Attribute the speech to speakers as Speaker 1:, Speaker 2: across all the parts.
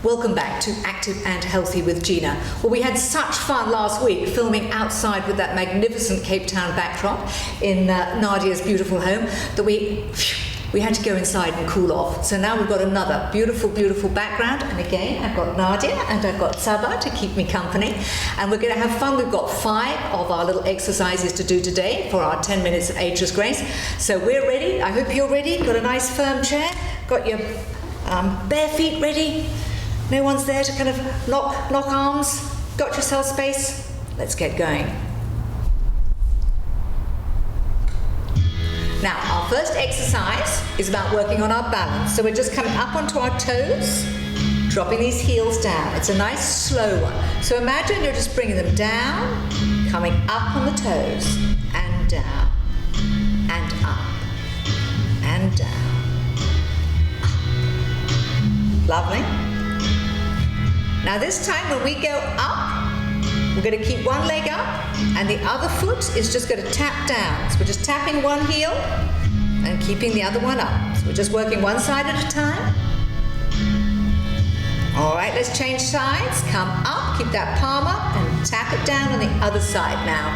Speaker 1: Welcome back to Active and Healthy with Gina. Well, we had such fun last week filming outside with that magnificent Cape Town backdrop in Nadia's beautiful home that we had to go inside and cool off. So now we've got another beautiful, beautiful background. And again, I've got Nadia and I've got Saba to keep me company. And we're going to have fun. We've got 5 of our little exercises to do today for our 10 minutes of Ageless Grace. So we're ready. I hope you're ready. Got a nice firm chair. Got your bare feet ready. No one's there to kind of lock arms. Got yourself space? Let's get going. Now, our first exercise is about working on our balance. So we're just coming up onto our toes, dropping these heels down. It's a nice slow one. So imagine you're just bringing them down, coming up on the toes, and down, and up, and down, up. Lovely. Now this time when we go up, we're going to keep one leg up and the other foot is just going to tap down. So we're just tapping one heel and keeping the other one up. So we're just working one side at a time. All right, let's change sides. Come up, keep that palm up and tap it down on the other side now.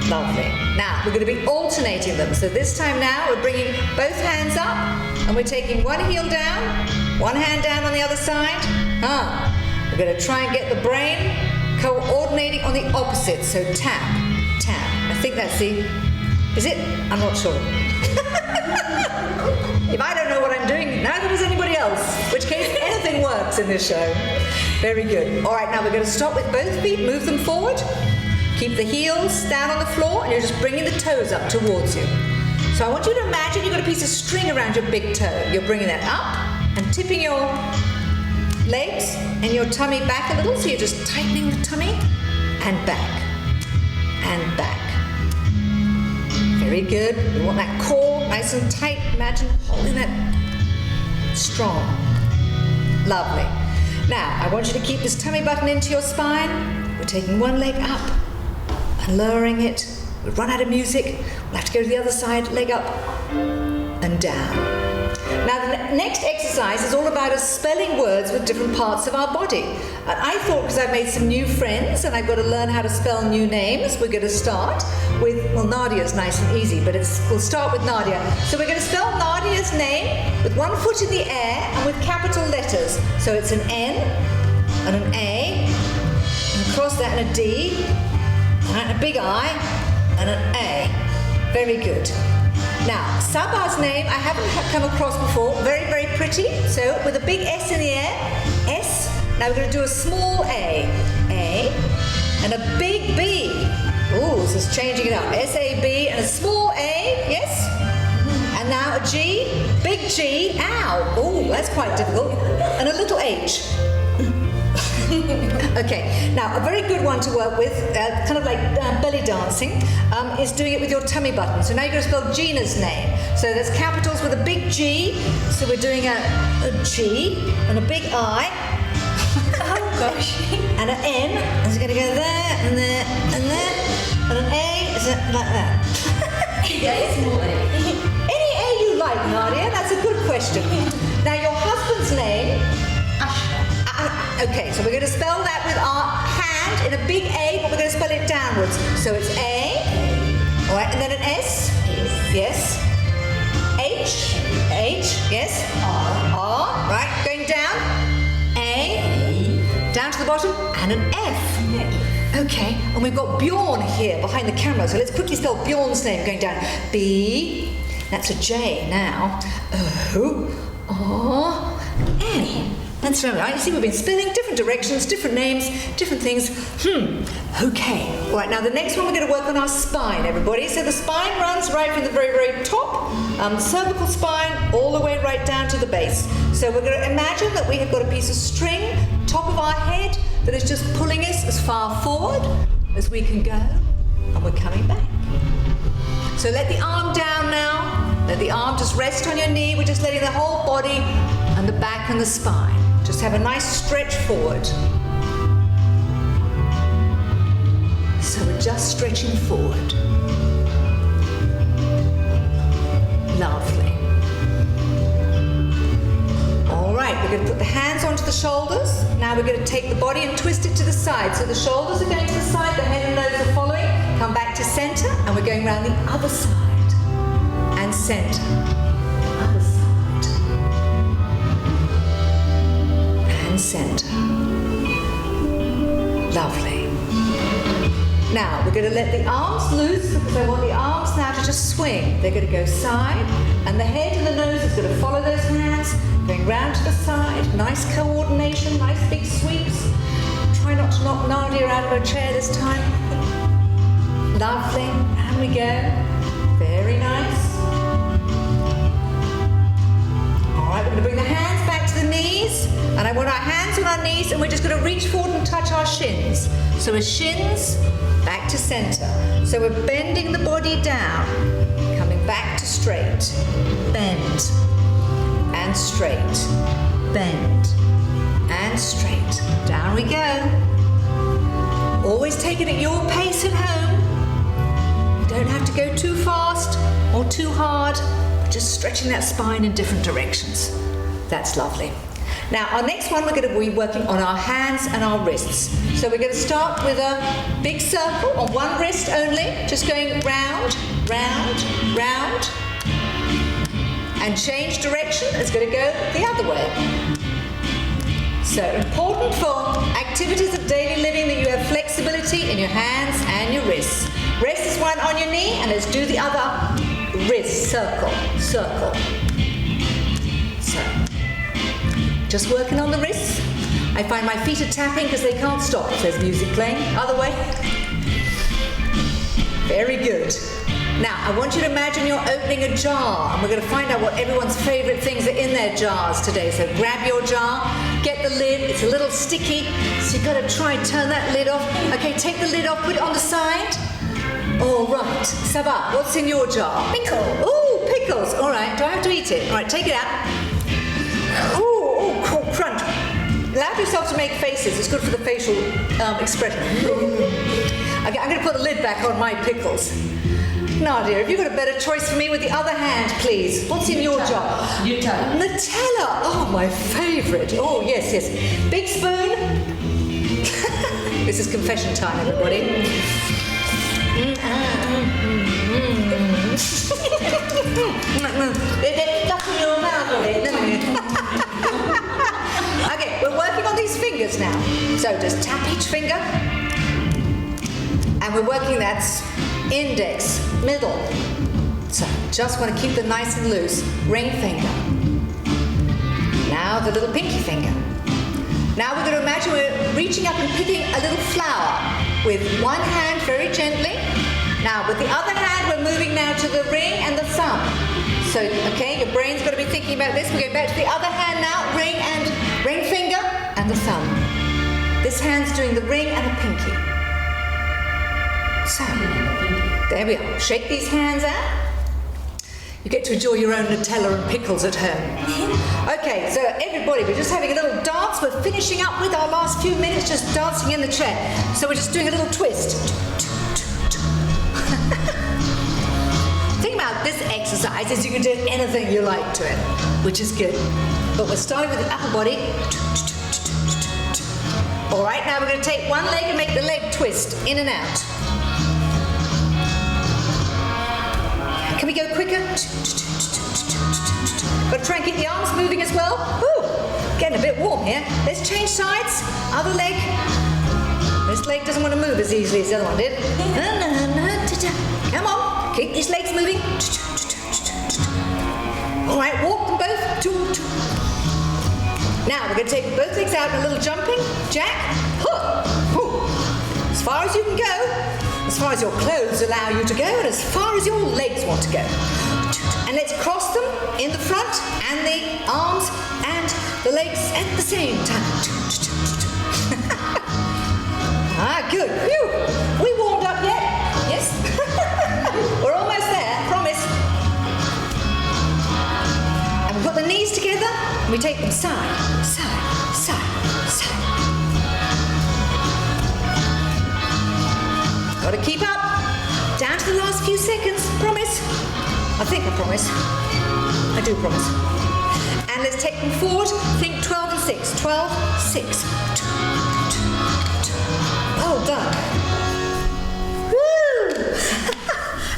Speaker 1: Lovely. Now we're going to be alternating them. So this time now we're bringing both hands up and we're taking one heel down, one hand down on the other side. We're going to try and get the brain coordinating on the opposite. So tap, tap. I think that's the, is it? I'm not sure. If I don't know what I'm doing, neither does anybody else. In which case, anything works in this show. Very good. All right, now we're going to stop with both feet, move them forward. Keep the heels down on the floor and you're just bringing the toes up towards you. So I want you to imagine you've got a piece of string around your big toe. You're bringing that up and tipping your legs and your tummy back a little. So you're just tightening the tummy and back and back. Very good. We want that core nice and tight. Imagine holding that strong. Lovely. Now I want you to keep this tummy button into your spine. We're taking one leg up and lowering it. We'll run out of music. We'll have to go to the other side, leg up and down. Now the next exercise is all about us spelling words with different parts of our body. And I thought because I've made some new friends and I've got to learn how to spell new names, we're going to start with, well, Nadia's nice and easy, but we'll start with Nadia. So we're going to spell Nadia's name with one foot in the air and with capital letters. So it's an N and an A, and across that and a D, and a big I, and an A. Very good. Now, Saba's name I haven't come across before. Very, very pretty. So with a big S in the air, S. Now we're going to do a small A, and a big B. Ooh, this is changing it up. S-A-B, and a small A, yes. And now a G, big G, ow. Ooh, that's quite difficult. And a little H. Okay, now a very good one to work with, kind of like belly dancing, is doing it with your tummy button. So now you're going to spell Gina's name. So there's capitals with a big G, so we're doing a G and a big I. Oh gosh. And an N, and it's going to go there, and there, and there, and an A, is it like that?
Speaker 2: Yeah, small A.
Speaker 1: Any A you like, Nadia, that's a good question. Now your husband's name, okay, so we're going to spell that with our hand in a big A, but we're going to spell it downwards. So it's A, all right, and then an S, yes, H, yes, R, right, going down, A, down to the bottom, and an F. Okay, and we've got Bjorn here behind the camera, so let's quickly spell Bjorn's name going down. B, that's a J now, O, R, N. That's right. You see, we've been spelling different directions, different names, different things. Okay. All right, now the next one we're going to work on our spine, everybody. So the spine runs right from the very, very top, cervical spine, all the way right down to the base. So we're going to imagine that we have got a piece of string, top of our head, that is just pulling us as far forward as we can go, and we're coming back. So let the arm down now. Let the arm just rest on your knee. We're just letting the whole body and the back and the spine just have a nice stretch forward. So we're just stretching forward. Lovely. we're going to put the hands onto the shoulders. Now we're going to take the body and twist it to the side. So the shoulders are going to the side, the head and nose are following. Come back to center, and we're going around the other side. And center. Other side. And center. Lovely. Now we're going to let the arms loose because I want the arms now to just swing. They're going to go side, and the head and the nose is going to follow those hands, going round to the side. Nice coordination, nice big sweeps. Try not to knock Nadia out of her chair this time. Lovely. And we go. Very nice. All right, we're going to bring the hands back to the knees, and I want our hands on our knees, and we're just going to reach forward and touch our shins. So our shins back to center. So we're bending the body down, coming back to straight, bend, and straight, bend, and straight. Down we go. Always take it at your pace at home. You don't have to go too fast or too hard, but just stretching that spine in different directions. That's lovely. Now, our next one, we're going to be working on our hands and our wrists. So we're going to start with a big circle on one wrist only, just going round, round, round, and change direction. It's going to go the other way. So important for activities of daily living that you have flexibility in your hands and your wrists. Rest is one on your knee, and let's do the other wrist, circle, circle. So. Just working on the wrists. I find my feet are tapping because they can't stop if there's music playing. Other way. Very good. Now, I want you to imagine you're opening a jar, and we're going to find out what everyone's favourite things are in their jars today. So grab your jar, get the lid. It's a little sticky, so you've got to try and turn that lid off. Okay, take the lid off, put it on the side. All right. Sabah, what's in your jar?
Speaker 2: Pickle.
Speaker 1: Ooh, pickles. All right, do I have to eat it? All right, take it out. Ooh. Crunch. Allow yourself to make faces. It's good for the facial expression. Okay, I'm going to put the lid back on my pickles. Nadia, have you got a better choice for me with the other hand, please? What's in your jar?
Speaker 2: Nutella.
Speaker 1: Nutella. Oh, my favourite. Oh, yes, yes. Big spoon. This is confession time, everybody. Stuff in your mouth. Okay, we're working on these fingers now. So just tap each finger. And we're working that index, middle. So just want to keep them nice and loose. Ring finger. Now the little pinky finger. Now we're going to imagine we're reaching up and picking a little flower with one hand very gently. Now with the other hand we're moving now to the ring and the thumb. So, okay, your brain's got to be thinking about this. We're going back to the other hand now, ring finger and the thumb. This hand's doing the ring and the pinky. So, there we are. Shake these hands out. You get to enjoy your own Nutella and pickles at home. Okay, so everybody, we're just having a little dance. We're finishing up with our last few minutes just dancing in the chair. So we're just doing a little twist. About this exercise is you can do anything you like to it, which is good. But we're starting with the upper body. All right, now we're going to take one leg and make the leg twist in and out. Can we go quicker? Got to try and keep the arms moving as well. Ooh, getting a bit warm here. Let's change sides. Other leg. This leg doesn't want to move as easily as the other one did. Come on. Keep these legs moving. All right, walk them both. Now we're going to take both legs out in a little jumping jack. As far as you can go, as far as your clothes allow you to go, and as far as your legs want to go. And let's cross them in the front and the arms and the legs at the same time. Good. Phew. We warmed up yet? Yes? We're almost there, promise. And we put the knees together and we take them side, side, side, side. Got to keep up. Down to the last few seconds, promise. I think I promise. I do promise. And let's take them forward. Think 12 and 6. 12, 6. Well done. Woo!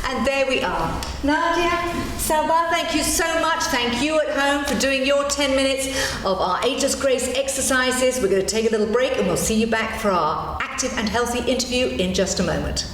Speaker 1: And there we are. Nadia, Salva, thank you so much. Thank you at home for doing your 10 minutes of our Ageless Grace exercises. We're going to take a little break and we'll see you back for our active and healthy interview in just a moment.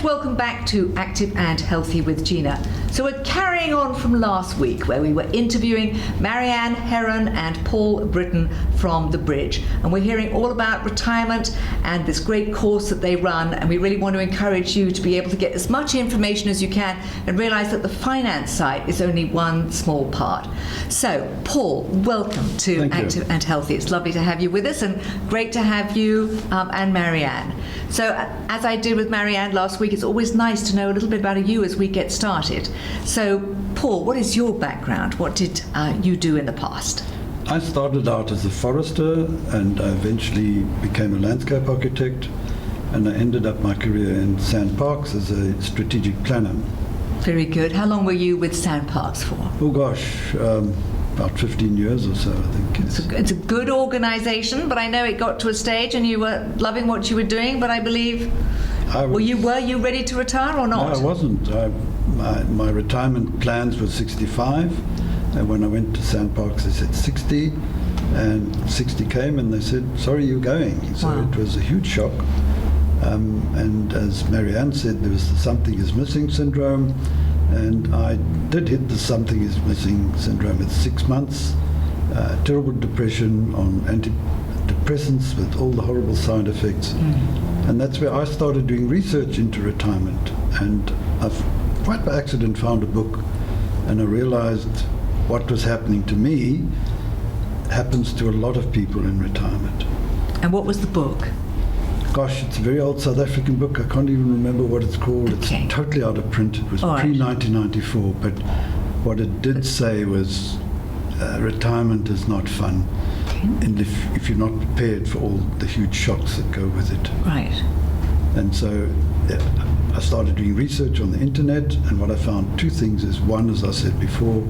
Speaker 1: Welcome back to Active and Healthy with Gina. So we're carrying on from last week where we were interviewing Mariaaneheron and Paul Britton from The Bridge. And we're hearing all about retirement and this great course that they run. And we really want to encourage you to be able to get as much information as you can and realize that the finance side is only one small part. So, Paul, welcome to Active and Healthy. It's lovely to have you with us and great to have you and Marianne. So, as I did with Marianne last week, it's always nice to know a little bit about you as we get started. So, Paul, what is your background? What did you do in the past?
Speaker 2: I started out as a forester and I eventually became a landscape architect, and I ended up my career in Sand Parks as a strategic planner.
Speaker 1: Very good. How long were you with Sand Parks for?
Speaker 2: Oh gosh, about 15 years or so, I think.
Speaker 1: It's a good organisation, but I know it got to a stage and you were loving what you were doing, but I believe... Were you ready to retire or not?
Speaker 2: No, I wasn't. My retirement plans were 65, and when I went to Sand Parks they said 60, and 60 came and they said, sorry, you're going. So wow. It was a huge shock. And as Marianne said, there was the something is missing syndrome, and I did hit the something is missing syndrome at 6 months. Terrible depression on antidepressants with all the horrible side effects. And that's where I started doing research into retirement. And I've quite by accident found a book, and I realized what was happening to me happens to a lot of people in retirement. And
Speaker 1: what was the book?
Speaker 2: Gosh, it's a very old South African book. I can't even remember what it's called. Okay. It's totally out of print. It was pre-1994, but what it did say was retirement is not fun. And if you're not prepared for all the huge shocks that go with it.
Speaker 1: Right.
Speaker 2: And so I started doing research on the internet, and what I found two things is, one, as I said before,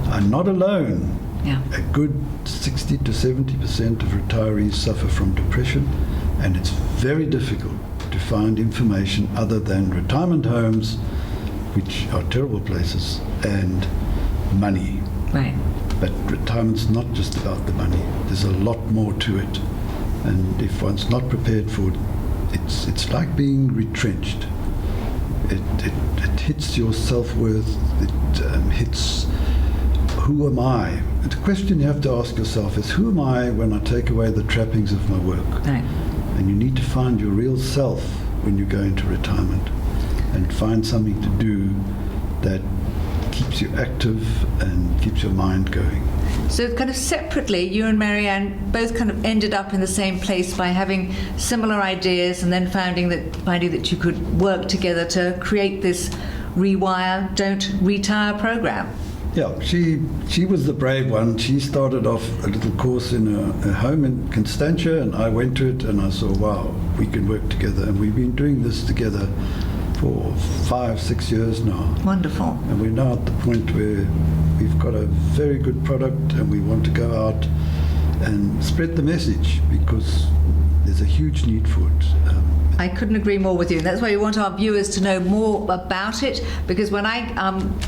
Speaker 2: I'm not alone.
Speaker 1: Yeah.
Speaker 2: A good 60 to 70% of retirees suffer from depression, and it's very difficult to find information other than retirement homes, which are terrible places, and money.
Speaker 1: Right.
Speaker 2: But retirement's not just about the money. There's a lot more to it. And if one's not prepared for it, it's like being retrenched. It hits your self-worth. It hits, who am I? The question you have to ask yourself is, who am I when I take away the trappings of my work?
Speaker 1: Right.
Speaker 2: And you need to find your real self when you go into retirement, and find something to do that keeps you active and keeps your mind going.
Speaker 1: So kind of separately, you and Marianne both kind of ended up in the same place by having similar ideas, and then finding that you could work together to create this Rewire, Don't Retire program.
Speaker 2: Yeah, she was the brave one. She started off a little course in a home in Constantia, and I went to it and I saw, wow, we can work together. And we've been doing this together for 5-6 years now.
Speaker 1: Wonderful.
Speaker 2: And we're now at the point where we've got a very good product, and we want to go out and spread the message, because there's a huge need for it.
Speaker 1: I couldn't agree more with you, and that's why we want our viewers to know more about it, because when I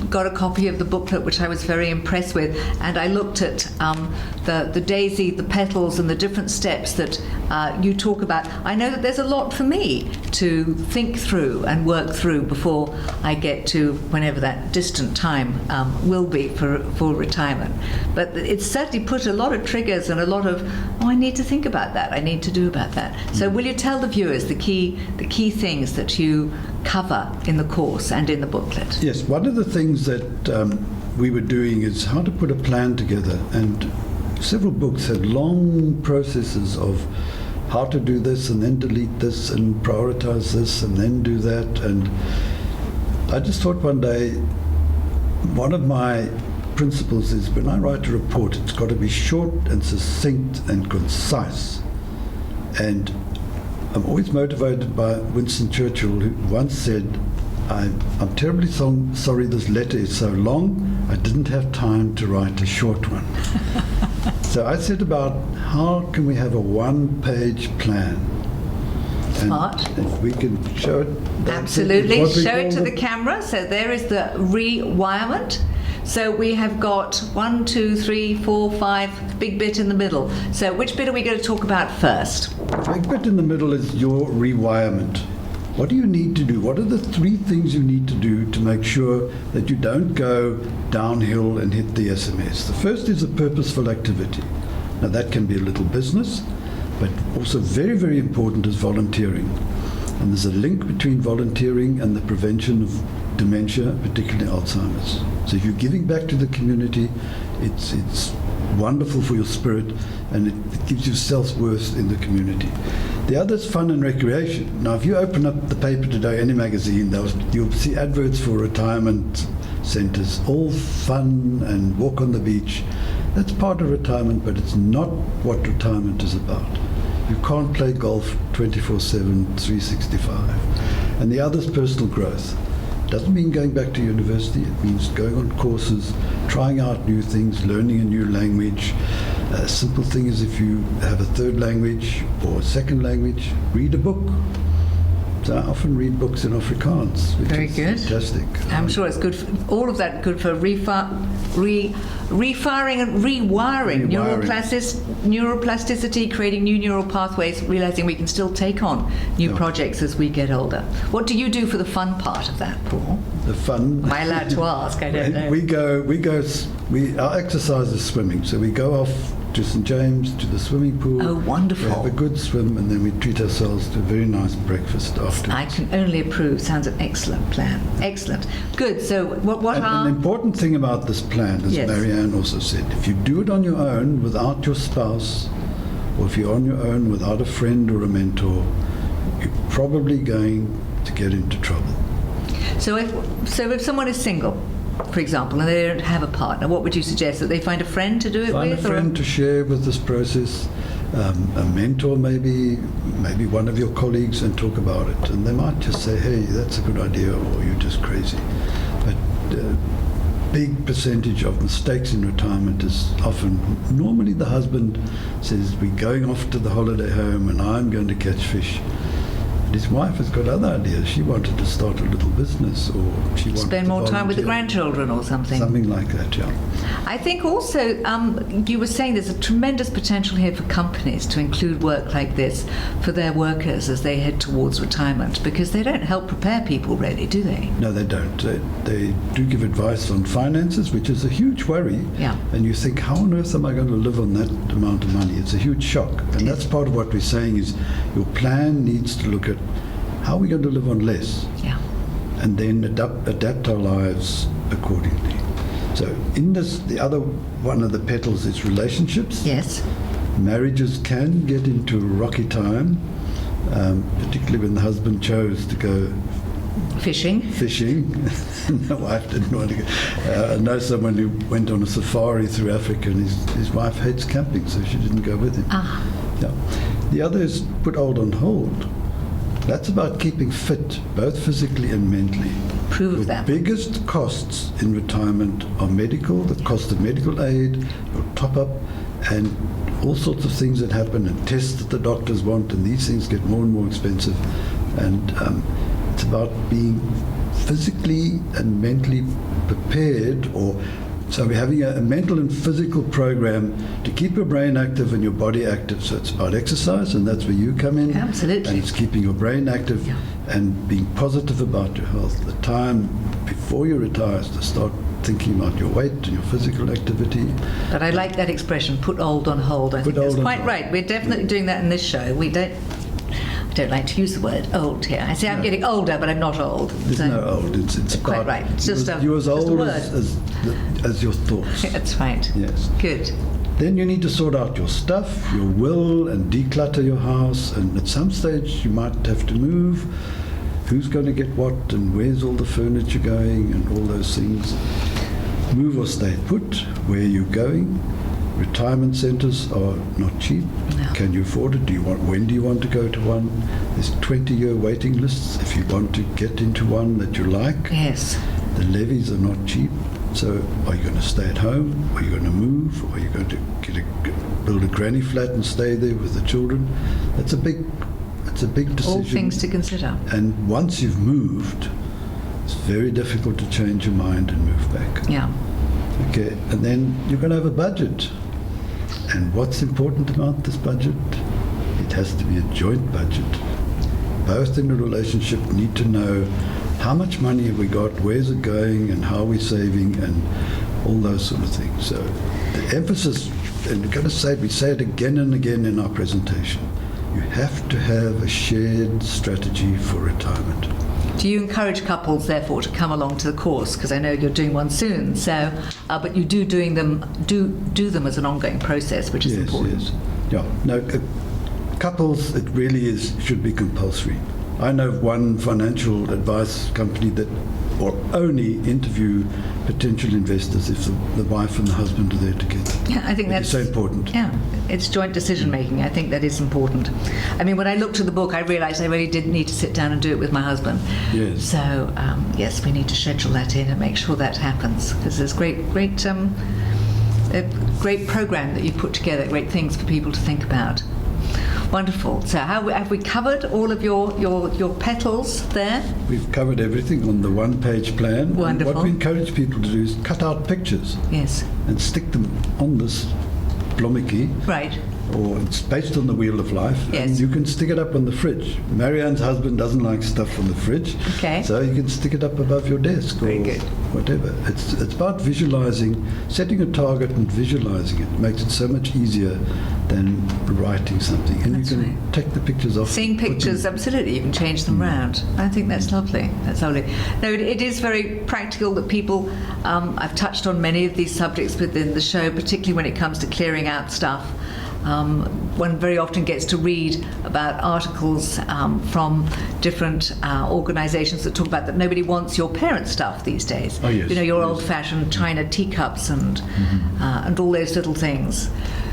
Speaker 1: got a copy of the booklet, which I was very impressed with, and I looked at the daisy, the petals, and the different steps that you talk about, I know that there's a lot for me to think through and work through before I get to whenever that distant time will be for retirement. But it's certainly put a lot of triggers and a lot of, I need to think about that, I need to do about that. So will you tell the viewers the key things that you cover in the course and in the booklet?
Speaker 2: Yes, one of the things that we were doing is how to put a plan together, and several books had long processes of how to do this and then delete this and prioritize this and then do that. And I just thought one day, one of my principles is when I write a report, it's got to be short and succinct and concise. And I'm always motivated by Winston Churchill, who once said, I'm terribly sorry this letter is so long. I didn't have time to write a short one. So I said about how can we have a one-page plan?
Speaker 3: Smart.
Speaker 2: And if we can show it.
Speaker 3: Absolutely. Show it to the camera. So there is the rewirement. So we have got 1, 2, 3, 4, 5, big bit in the middle. So which bit are we going to talk about first?
Speaker 2: The big bit in the middle is your rewirement. What do you need to do? What are the 3 things you need to do to make sure that you don't go downhill and hit the SMS? The first is a purposeful activity. Now that can be a little business, but also very, very important is volunteering. And there's a link between volunteering and the prevention of dementia, particularly Alzheimer's. So if you're giving back to the community, it's wonderful for your spirit, and it gives you self-worth in the community. The other is fun and recreation. Now, if you open up the paper today, any magazine, you'll see adverts for retirement centres, all fun and walk on the beach. That's part of retirement, but it's not what retirement is about. You can't play golf 24/7, 365. And the other is personal growth. Doesn't mean going back to university. It means going on courses, trying out new things, learning a new language. A simple thing is if you have a third language or a second language, read a book. So I often read books in Afrikaans, which
Speaker 3: Very
Speaker 2: is
Speaker 3: good.
Speaker 2: fantastic.
Speaker 3: I'm sure it's good. All of that good for refiring and rewiring neuroplasticity, creating new neural pathways, realizing we can still take on new projects as we get older. What do you do for the fun part of that, Paul?
Speaker 2: The fun.
Speaker 3: Am I allowed to ask? I don't know.
Speaker 2: Our exercise is swimming, so we go off to St James, to the swimming pool.
Speaker 3: Oh, wonderful.
Speaker 2: We have a good swim, and then we treat ourselves to a very nice breakfast afterwards.
Speaker 3: I can only approve. Sounds an excellent plan. Excellent. Good. So what
Speaker 2: An important thing about this plan, as
Speaker 3: Yes.
Speaker 2: Marianne also said, if you do it on your own without your spouse, or if you're on your own without a friend or a mentor, you're probably going to get into trouble.
Speaker 3: So if someone is single, for example, and they don't have a partner, what would you suggest? That they find a friend to do it
Speaker 2: Find
Speaker 3: with?
Speaker 2: a friend to share with this process, a mentor maybe one of your colleagues, and talk about it. And they might just say, hey, that's a good idea, or you're just crazy. But big percentage of mistakes in retirement is often, normally the husband says, we're going off to the holiday home and I'm going to catch fish. His wife has got other ideas. She wanted to start a little business, or she wanted
Speaker 3: Spend
Speaker 2: to
Speaker 3: more time with the
Speaker 2: volunteer.
Speaker 3: grandchildren or something.
Speaker 2: Something like that, yeah.
Speaker 3: I think also you were saying there's a tremendous potential here for companies to include work like this for their workers as they head towards retirement, because they don't help prepare people really, do they?
Speaker 2: No, they don't. They do give advice on finances, which is a huge worry.
Speaker 3: Yeah.
Speaker 2: And you think, how on earth am I going to live on that amount of money? It's a huge shock. And that's part of what we're saying is your plan needs to look at how are we going to live on less?
Speaker 3: Yeah.
Speaker 2: And then adapt our lives accordingly. So in this, the other one of the petals is relationships.
Speaker 3: Yes.
Speaker 2: Marriages can get into a rocky time, particularly when the husband chose to go
Speaker 3: Fishing.
Speaker 2: The wife didn't want to go. I know someone who went on a safari through Africa, and his wife hates camping, so she didn't go with him.
Speaker 3: Ah.
Speaker 2: Yeah. The other is put old on hold. That's about keeping fit, both physically and mentally.
Speaker 3: Prove
Speaker 2: The
Speaker 3: that.
Speaker 2: biggest costs in retirement are medical, the cost of medical aid, your top-up, and all sorts of things that happen, and tests that the doctors want, and these things get more and more expensive. And it's about being physically and mentally prepared, so we're having a mental and physical program to keep your brain active and your body active. So it's about exercise, and that's where you come in.
Speaker 3: Absolutely.
Speaker 2: And it's keeping your brain active and being positive about your health. The time before you retire is to start thinking about your weight and your physical activity.
Speaker 3: But I like that expression, put old on hold. I think that's quite right. We're definitely doing that in this show. I don't like to use the word old here. I say I'm getting older, but I'm not old.
Speaker 2: There's no old. It's
Speaker 3: quite
Speaker 2: about,
Speaker 3: right. It's just
Speaker 2: you're as
Speaker 3: just a
Speaker 2: old
Speaker 3: word.
Speaker 2: as your thoughts.
Speaker 3: That's right.
Speaker 2: Yes.
Speaker 3: Good.
Speaker 2: Then you need to sort out your stuff, your will, and declutter your house. And at some stage, you might have to move. Who's going to get what, and where's all the furniture going, and all those things. Move or stay put. Where are you going? Retirement centres are not cheap.
Speaker 3: No.
Speaker 2: Can you afford it? When do you want to go to one? There's 20-year waiting lists if you want to get into one that you like.
Speaker 3: Yes.
Speaker 2: The levies are not cheap. So are you going to stay at home? Are you going to move? Or are you going to build a granny flat and stay there with the children? It's a big decision.
Speaker 3: All things to consider.
Speaker 2: And once you've moved, it's very difficult to change your mind and move back.
Speaker 3: Yeah.
Speaker 2: Okay, and then you're going to have a budget. And what's important about this budget? It has to be a joint budget. Both in a relationship need to know how much money have we got, where's it going, and how are we saving, and all those sort of things. So the emphasis, and we say it again and again in our presentation, you have to have a shared strategy for retirement.
Speaker 3: Do you encourage couples, therefore, to come along to the course? Because I know you're doing one soon. So, but you do do them as an ongoing process, which is important.
Speaker 2: Yes. Yeah. No, couples, it really should be compulsory. I know of one financial advice company that will only interview potential investors if the wife and the husband are there together.
Speaker 3: Yeah, I think that's
Speaker 2: so important.
Speaker 3: Yeah, it's joint decision making. I think that is important. I mean, when I looked at the book, I realised I really did need to sit down and do it with my husband.
Speaker 2: Yes.
Speaker 3: So yes, we need to schedule that in and make sure that happens, because there's a great program that you've put together, great things for people to think about. Wonderful. So have we covered all of your petals there?
Speaker 2: We've covered everything on the one-page plan.
Speaker 3: Wonderful.
Speaker 2: And what we encourage people to do is cut out pictures.
Speaker 3: Yes.
Speaker 2: And stick them on this blommiki.
Speaker 3: Right.
Speaker 2: Or it's based on the Wheel of Life.
Speaker 3: Yes.
Speaker 2: And you can stick it up on the fridge. Marianne's husband doesn't like stuff on the fridge.
Speaker 3: Okay.
Speaker 2: So you can stick it up above your desk or whatever. It's about visualizing, setting a target and visualizing it. It makes it so much easier than writing something. And
Speaker 3: That's
Speaker 2: you can
Speaker 3: right.
Speaker 2: take the pictures off.
Speaker 3: Seeing pictures, absolutely, you can change them round. I think that's lovely. That's lovely. No, it is very practical that people, I've touched on many of these subjects within the show, particularly when it comes to clearing out stuff. One very often gets to read about articles from different organisations that talk about that nobody wants your parents' stuff these days.
Speaker 2: Oh, yes.
Speaker 3: You know, your old-fashioned china teacups and all those little things.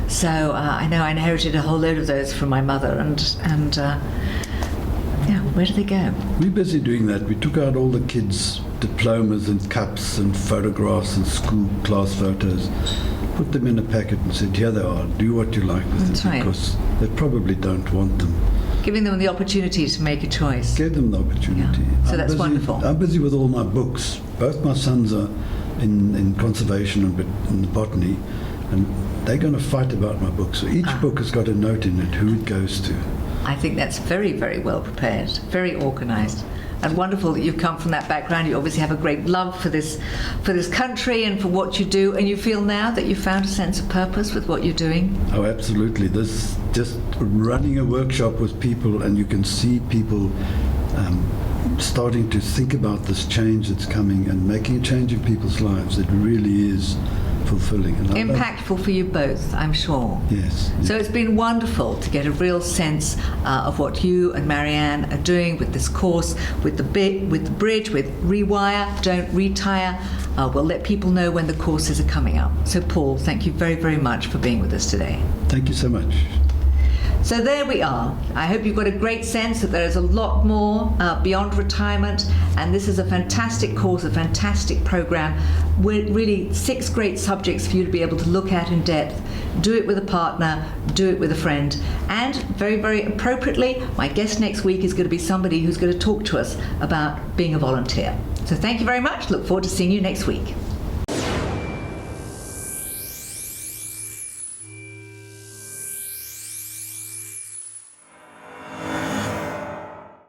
Speaker 3: So I know I inherited a whole load of those from my mother, and yeah, where do they go?
Speaker 2: We're busy doing that. We took out all the kids' diplomas and cups and photographs and school class photos, put them in a packet and said, here they are, do what you like with
Speaker 3: That's
Speaker 2: them,
Speaker 3: right.
Speaker 2: because they probably don't want them.
Speaker 3: Giving them the opportunity to make a choice.
Speaker 2: Give them the opportunity.
Speaker 3: Yeah. So that's wonderful.
Speaker 2: I'm busy with all my books. Both my sons are in conservation and in botany, and they're going to fight about my books. So each book has got a note in it, who it goes to.
Speaker 3: I think that's very, very well prepared, very organised. And wonderful that you've come from that background. You obviously have a great love for this country and for what you do, and you feel now that you've found a sense of purpose with what you're doing.
Speaker 2: Oh, absolutely. This just running a workshop with people, and you can see people starting to think about this change that's coming and making a change in people's lives. It really is fulfilling. And
Speaker 3: Impactful for you both, I'm sure.
Speaker 2: Yes.
Speaker 3: So it's been wonderful to get a real sense of what you and Marianne are doing with this course, with the bridge, with Rewire, Don't Retire. We'll let people know when the courses are coming up. So Paul, thank you very, very much for being with us today.
Speaker 2: Thank you so much.
Speaker 3: So there we are. I hope you've got a great sense that there is a lot more beyond retirement, and this is a fantastic course, a fantastic program with really 6 great subjects for you to be able to look at in depth. Do it with a partner, do it with a friend, and very, very appropriately, my guest next week is going to be somebody who's going to talk to us about being a volunteer. So thank you very much. Look forward to seeing you next week.